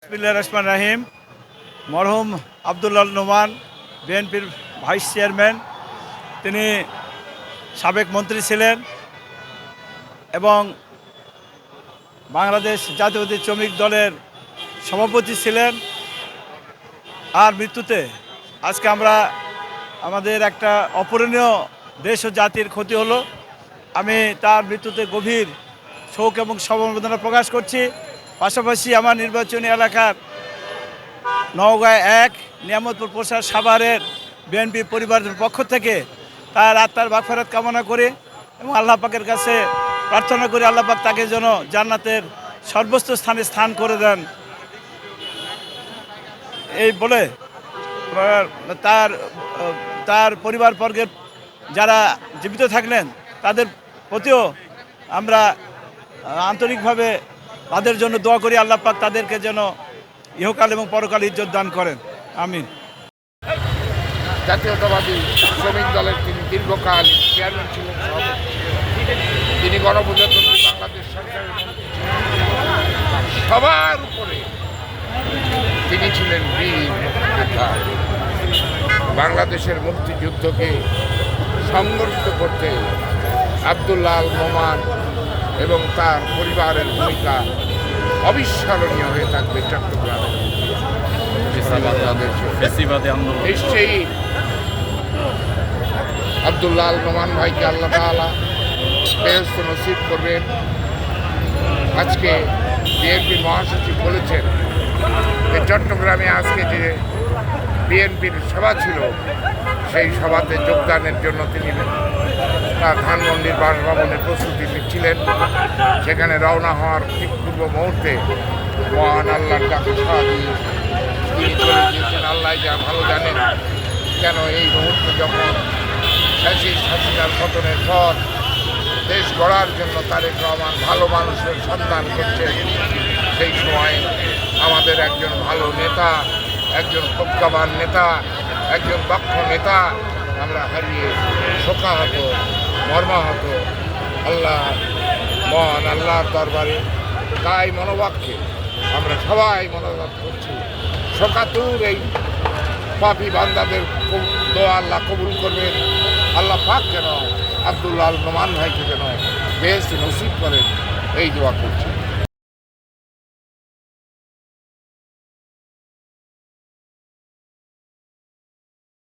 বিসমিল্লাহির রহমানির রহিম। মরহুম আব্দুল্লাহ নোমান বিএনপির ভাইস চেয়ারম্যান, তিনি সাবেক মন্ত্রী ছিলেন এবং বাংলাদেশ জাতীয়তাবাদী শ্রমিক দলের সভাপতি ছিলেন। আর মৃত্যুতে আজকে আমরা আমাদের একটা অপূরণীয় দেশ ও জাতির ক্ষতি হলো। আমি তার মৃত্যুতে গভীর শোক এবং সমবেদনা প্রকাশ করছি। পাশাপাশি আমার নির্বাচনী এলাকার নওগাঁ ১ নিয়ামতপুর প্রসাদ সাভারের বিএনপি পরিবারের পক্ষ থেকে তার আত্মার মাগফিরাত কামনা করি এবং আল্লাহ পাকের কাছে প্রার্থনা করি আল্লাহ পাক তাকে যেন জান্নাতের সর্বোচ্চ স্থানে স্থান করে দেন। এই বলে তার তার পরিবারবর্গের যারা জীবিত থাকলেন তাদের প্রতিও আমরা আন্তরিকভাবে তাদের জন্য দোয়া করি আল্লাহ পাক তাদেরকে যেন ইহকাল এবং পরকাল ইজ্জত দান করেন। আমিন। জাতীয়তাবাদী শ্রমিক দলের তিনি দীর্ঘকাল চেয়ারম্যান ছিলেন, সভাপতি ছিলেন। তিনি গণপ্রজাতন্ত্রী বাংলাদেশ সরকারের মন্ত্রী ছিলেন। সবার উপরে তিনি ছিলেন বীর মুক্তিযোদ্ধা। বাংলাদেশের মুক্তিযুদ্ধকে সংগঠিত করতে আব্দুল্লাহ নোমান এবং তার পরিবারের ভূমিকা অবিস্মরণীয় হয়ে থাকবে চট্টগ্রামে। নিশ্চয়ই আব্দুল্লাহ নোমান ভাইকে আল্লাহ তাআলা বেহেশত নসিব করবেন। আজকে বিএনপির মহাসচিব বলেছেন যে চট্টগ্রামে আজকে যে বিএনপির সভা ছিল সেই সভাতে যোগদানের জন্য তিনি তার ধানমন্ডির বাসভবনে প্রস্তুতি নিচ্ছিলেন। সেখানে রওনা হওয়ার ঠিক পূর্ব মুহূর্তে মহান আল্লাহর ডাকে সাড়া দিয়ে তিনি চলে গিয়েছেন। আল্লাহ যা ভালো জানেন কেন এই মুহূর্তে যখন হাসিনার পতনের পর দেশ গড়ার জন্য তারেক রহমান ভালো মানুষের সন্ধান করছেন, সেই সময় আমাদের একজন ভালো নেতা, একজন প্রজ্ঞাবান নেতা, একজন দক্ষ নেতা আমরা হারিয়ে শোকাহত, মর্মাহত। আল্লাহ মহান আল্লাহর দরবারে তাই মনোবাক্যে আমরা সবাই মনোবাদ করছি, শোকাতুর এই পাপী বান্দাদের দোয়া আল্লাহ কবুল করবেন। আল্লাহ পাক যেন আব্দুল্লাহ নোমান ভাইকে যেন বেহেশত নসিব করেন, এই দোয়া করছি।